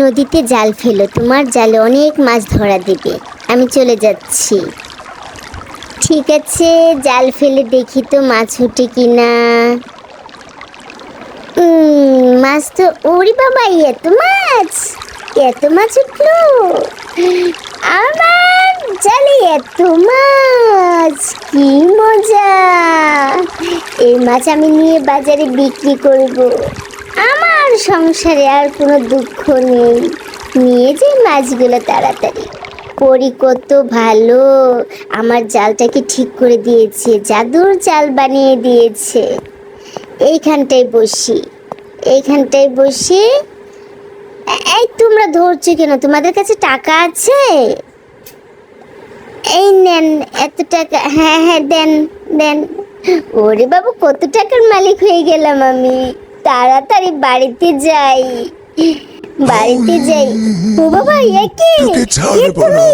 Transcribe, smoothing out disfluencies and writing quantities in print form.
নদীতে জাল ফেলো, তোমার জালে অনেক মাছ ধরা দেবে। আমি চলে যাচ্ছি। ঠিক আছে, জাল ফেলে দেখি তো মাছ ওঠে কিনা। মাছ তো, ওরে বাবা, এত মাছ, এত মাছ উঠলো আমার জালে, এত মাছ, কি মজা! এই মাছ আমি নিয়ে বাজারে বিক্রি করব। আমার সংসারে আর কোনো দুঃখ নেই। নিয়ে যে মাছগুলো তাড়াতাড়ি। পরি কত ভালো, আমার জালটাকে ঠিক করে দিয়েছে, জাদুর জাল বানিয়ে দিয়েছে। এইখানটায় বসি, এইখানটায় বসে। এই তোমরা ধরছো কেন? তোমাদের কাছে টাকা আছে? এই নেন, এত টাকা। হ্যাঁ হ্যাঁ, দেন দেন। ওরে বাবু, কত টাকার মালিক হয়ে গেলাম আমি। তাড়াতাড়ি বাড়িতে যাই, বাড়িতে যাই। ও বাবা, এ কি? তোকে কে ছাড়বো না। তুমি?